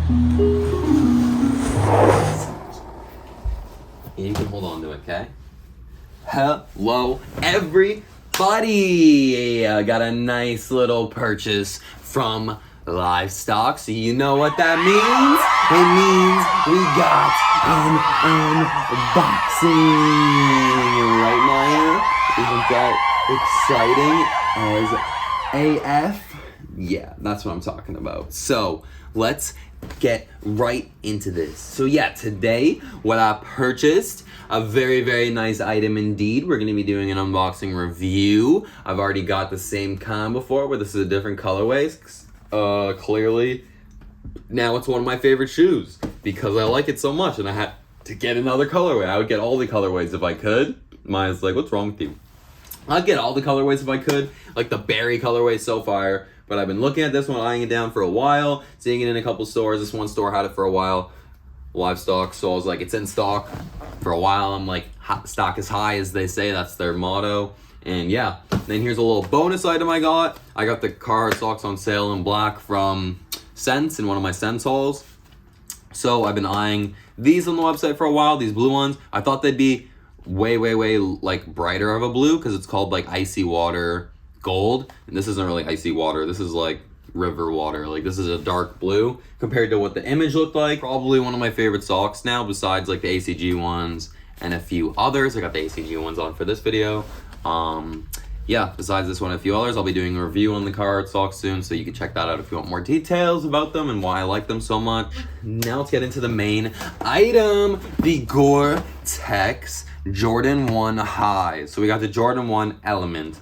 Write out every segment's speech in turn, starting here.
You can hold on to it, okay? Hello, everybody! I got a nice little purchase from Livestock, so you know what that means? It means we got an unboxing! Right, Maya? Isn't that exciting as AF? Yeah, that's what I'm talking about. So, let's get right into this. So yeah, today, what I purchased, a very, very nice item indeed. We're gonna be doing an unboxing review. I've already got the same kind before, but this is a different colorway. Clearly, now it's one of my favorite shoes because I like it so much and I had to get another colorway. I would get all the colorways if I could. Maya's like, what's wrong with you? I'd get all the colorways if I could. Like the berry colorway is so fire. But I've been looking at this one, eyeing it down for a while, seeing it in a couple stores. This one store had it for a while, Livestock. So I was like, it's in stock for a while. I'm like, stock is high, as they say. That's their motto. And yeah, then here's a little bonus item I got. I got the Carhartt socks on sale in black from Sense in one of my Sense hauls. So I've been eyeing these on the website for a while, these blue ones. I thought they'd be way, way, way like brighter of a blue because it's called like Icy Water Gold. And this isn't really icy water. This is like river water. Like this is a dark blue compared to what the image looked like. Probably one of my favorite socks now besides like the ACG ones and a few others. I got the ACG ones on for this video. Yeah, besides this one and a few others, I'll be doing a review on the Carhartt socks soon, so you can check that out if you want more details about them and why I like them so much. Now let's get into the main item, the GORE-TEX Jordan 1 highs. So we got the Jordan 1 Element,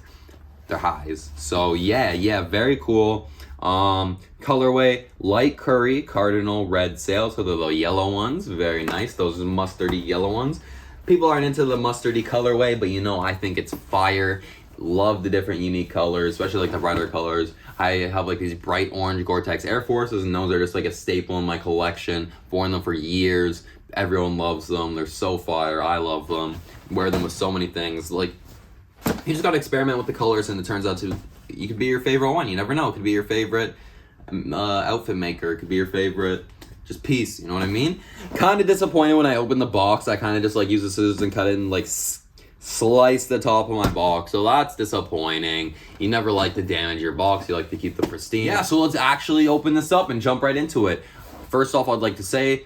they're highs. So yeah, very cool. Colorway, light curry, cardinal red sail, so they're the yellow ones, very nice. Those are mustardy yellow ones. People aren't into the mustardy colorway, but you know, I think it's fire. Love the different unique colors, especially like the brighter colors. I have like these bright orange GORE-TEX Air Forces, and those are just like a staple in my collection. Worn them for years. Everyone loves them. They're so fire. I love them. Wear them with so many things. Like, you just gotta experiment with the colors, and it turns out you could be your favorite one. You never know. It could be your favorite outfit maker. It could be your favorite just piece. You know what I mean? Kind of disappointed when I opened the box. I kind of just like use the scissors and cut it and like slice the top of my box, so that's disappointing. You never like to damage your box, you like to keep the pristine. Yeah, so let's actually open this up and jump right into it. First off, I'd like to say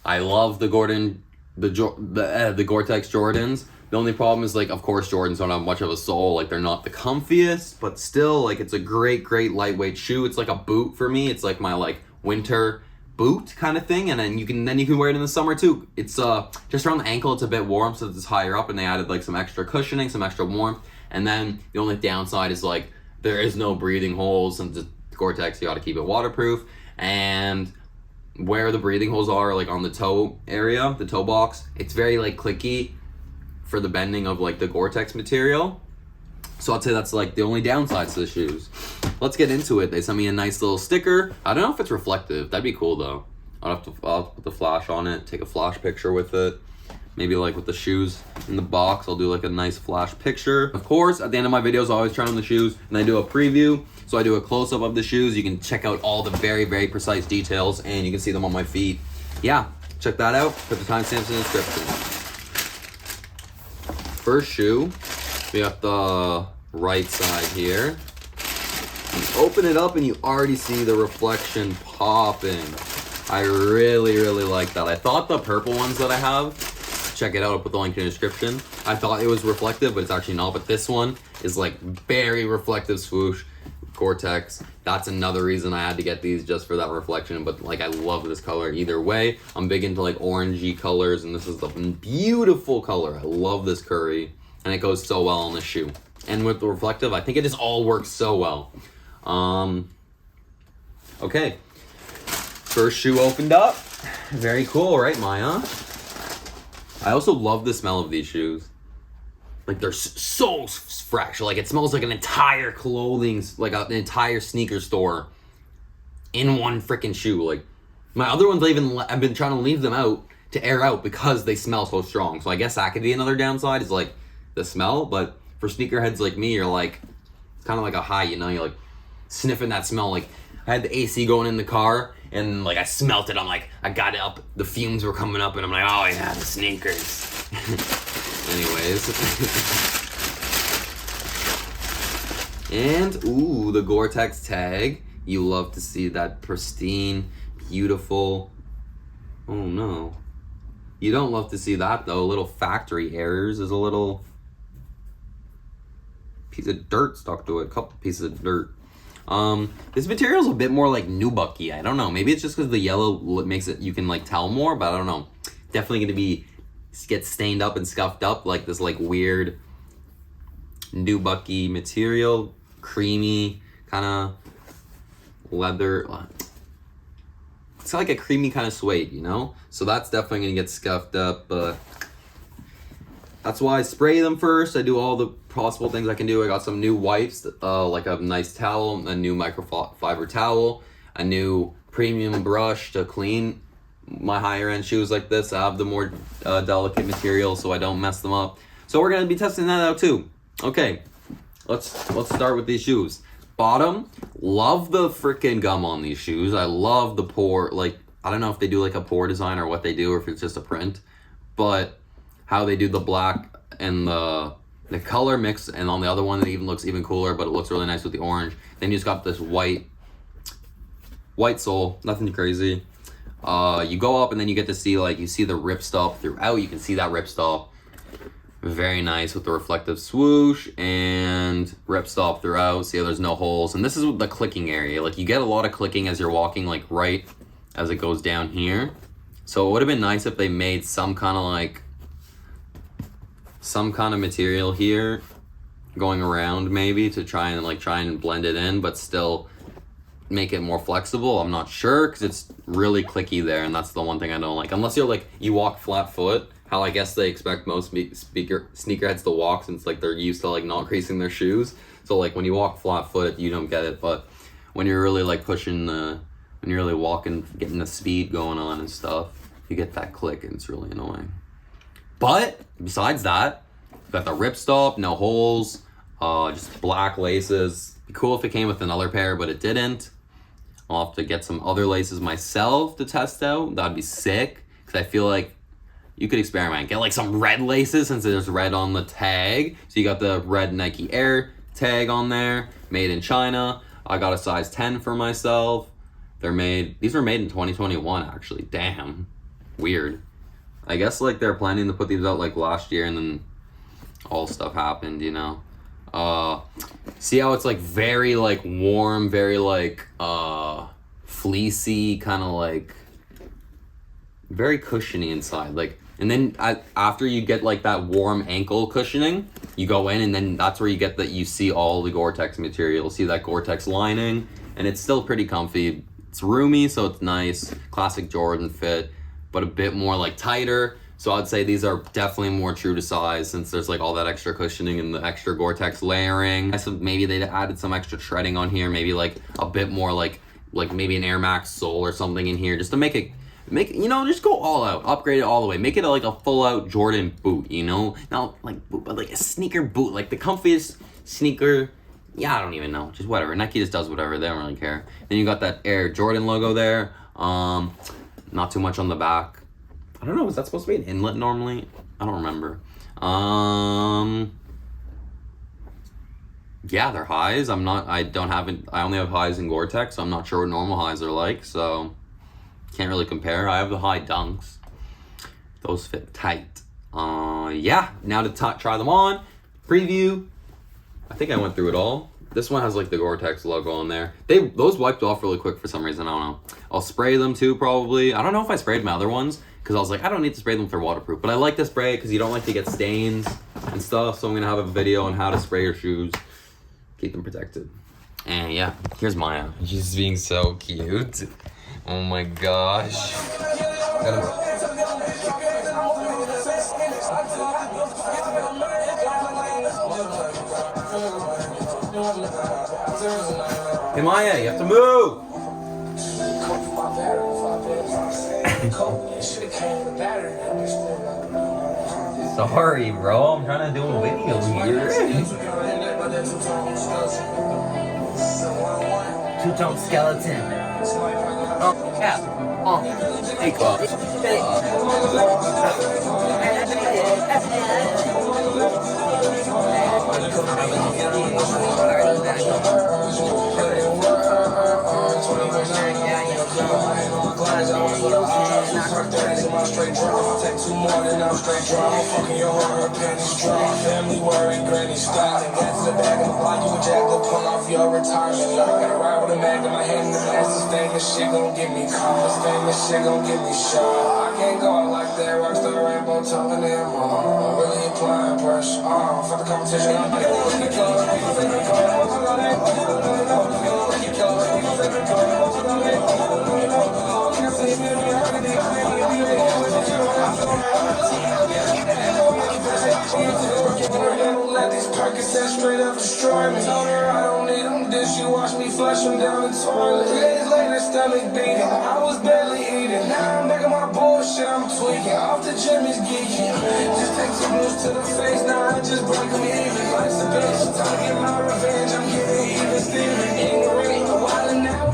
I love the GORE-TEX Jordans. The only problem is, like, of course Jordans don't have much of a sole, like they're not the comfiest, but still, like, it's a great lightweight shoe. It's like a boot for me. It's like my like winter boot kind of thing, and then you can wear it in the summer too. It's just around the ankle, it's a bit warm, so it's higher up, and they added like some extra cushioning, some extra warmth. And then the only downside is like there is no breathing holes, and the GORE-TEX, you got to keep it waterproof. And where the breathing holes are, like on the toe area, the toe box, it's very like clicky for the bending of like the GORE-TEX material. So I'd say that's like the only downsides to the shoes. Let's get into it. They sent me a nice little sticker. I don't know if it's reflective. That'd be cool though. I'll have to put the flash on it, take a flash picture with it. Maybe like with the shoes in the box, I'll do like a nice flash picture. Of course, at the end of my videos, I always try on the shoes and I do a preview. So I do a close-up of the shoes. You can check out all the very, very precise details, and you can see them on my feet. Yeah, check that out. Put the timestamps in the description. First shoe. We got the right side here. You open it up and you already see the reflection popping. I really like that. I thought the purple ones that I have, check it out, I'll put the link in the description. I thought it was reflective, but it's actually not. But this one is like very reflective swoosh. GORE-TEX. That's another reason I had to get these, just for that reflection. But like, I love this color either way. I'm big into like orangey colors, and this is the beautiful color. I love this curry. And it goes so well on this shoe. And with the reflective, I think it just all works so well. Okay. First shoe opened up. Very cool, right, Maya? I also love the smell of these shoes. Like, they're so fresh. Like, it smells like an entire clothing, like an entire sneaker store in one freaking shoe. Like, my other ones, I've been trying to leave them out to air out because they smell so strong. So I guess that could be another downside, is like the smell. But for sneakerheads like me, you're like, it's kind of like a high, you know, you're like sniffing that smell. Like, I had the AC going in the car, and like I smelt it. I'm like, I got it up. The fumes were coming up, and I'm like, oh yeah, the sneakers. Anyways. And ooh, the GORE-TEX tag. You love to see that pristine, beautiful. Oh no. You don't love to see that though. Little factory errors. There's a little piece of dirt stuck to it. A couple pieces of dirt. This material's a bit more like nubucky. I don't know. Maybe it's just because the yellow makes it, you can like tell more, but I don't know. Definitely gonna be, get stained up and scuffed up like this like weird nubucky material. Creamy, kind of leather. It's like a creamy kind of suede, you know? So that's definitely gonna get scuffed up, but that's why I spray them first. I do all the possible things I can do. I got some new wipes, like a nice towel, a new microfiber towel, a new premium brush to clean my higher end shoes like this. I have the more delicate material so I don't mess them up. So we're gonna be testing that out too. Okay, let's start with these shoes. Bottom, love the freaking gum on these shoes. I love the pour, like, I don't know if they do like a pour design or what they do, or if it's just a print, but how they do the black and the color mix, and on the other one it even looks even cooler, but it looks really nice with the orange. Then you just got this white sole, nothing crazy. You go up and then you get to see, like, you see the ripstop throughout. You can see that ripstop. Very nice with the reflective swoosh and ripstop throughout. See how there's no holes. And this is the clicking area. Like, you get a lot of clicking as you're walking, like right as it goes down here. So it would have been nice if they made some kind of material here going around, maybe, to try and blend it in, but still make it more flexible. I'm not sure, because it's really clicky there, and that's the one thing I don't like. Unless you're like, you walk flat foot, how I guess they expect most sneakerheads to walk, since like they're used to like not creasing their shoes. So like when you walk flat foot, you don't get it, but when you're really like pushing when you're really walking, getting the speed going on and stuff, you get that click, and it's really annoying. But besides that, you got the ripstop, no holes, just black laces. It'd be cool if it came with another pair, but it didn't. I'll have to get some other laces myself to test out. That'd be sick, because I feel like you could experiment. Get like some red laces, since there's red on the tag. So you got the red Nike Air tag on there, made in China. I got a size 10 for myself. These were made in 2021 actually. Damn, weird. I guess like they're planning to put these out like last year, and then all stuff happened, you know. See how it's like very like warm, very like fleecy, kind of like very cushiony inside, like. And then after you get like that warm ankle cushioning, you go in, and then that's where you get that, you see all the GORE-TEX material. See that GORE-TEX lining, and it's still pretty comfy. It's roomy, so it's nice, classic Jordan fit, but a bit more like tighter. So I'd say these are definitely more true to size, since there's like all that extra cushioning and the extra GORE-TEX layering. So maybe they added some extra treading on here, maybe like a bit more like maybe an Air Max sole or something in here, just to make it, you know, just go all out, upgrade it all the way, make it like a full out Jordan boot, you know, not like boot, but like a sneaker boot, like the comfiest sneaker. Yeah, I don't even know, just whatever. Nike just does whatever, they don't really care. Then you got that Air Jordan logo there. Not too much on the back. I don't know, is that supposed to be an inlet normally? I don't remember. Yeah, they're highs. I only have highs in GORE-TEX, so I'm not sure what normal highs are like, so can't really compare. I have the high dunks. Those fit tight. Yeah, now to try them on. Preview. I think I went through it all. This one has like the GORE-TEX logo on there. Those wiped off really quick for some reason, I don't know. I'll spray them too, probably. I don't know if I sprayed my other ones, because I was like, I don't need to spray them if they're waterproof. But I like to spray it because you don't like to get stains and stuff. So I'm going to have a video on how to spray your shoes. Keep them protected. And yeah, here's Maya. She's being so cute. Oh my gosh. Hey Maya, you have to move! Sorry, bro. I'm trying to do a video here. two-tone skeleton. Oh, yeah. Oh, hey, Straight draw, take two more than I'm straight draw. Fucking your heart, her panties draw. Family worried, granny style. And gas in the back of the block, you a jack to pull off your retirement. Gotta ride with a mag in my hand in the blast. This famous shit gon' get me caught. This famous shit gon' get me shot. I can't go out like that. Rockstar rainbow telling them I'm really applying pressure. For the competition, I'm like, let these Percocets straight up destroy me. Told her I don't need them, did she watch me flush them down the toilet? 3 days later, stomach beating, I was barely eating. Now I'm back on my bullshit, I'm tweaking. Off the gym is geeking. Just take 2 moves to the face, now I just break them even. Life's a bitch, time to get my revenge. I'm getting even Steven, ignorant, wildin' out.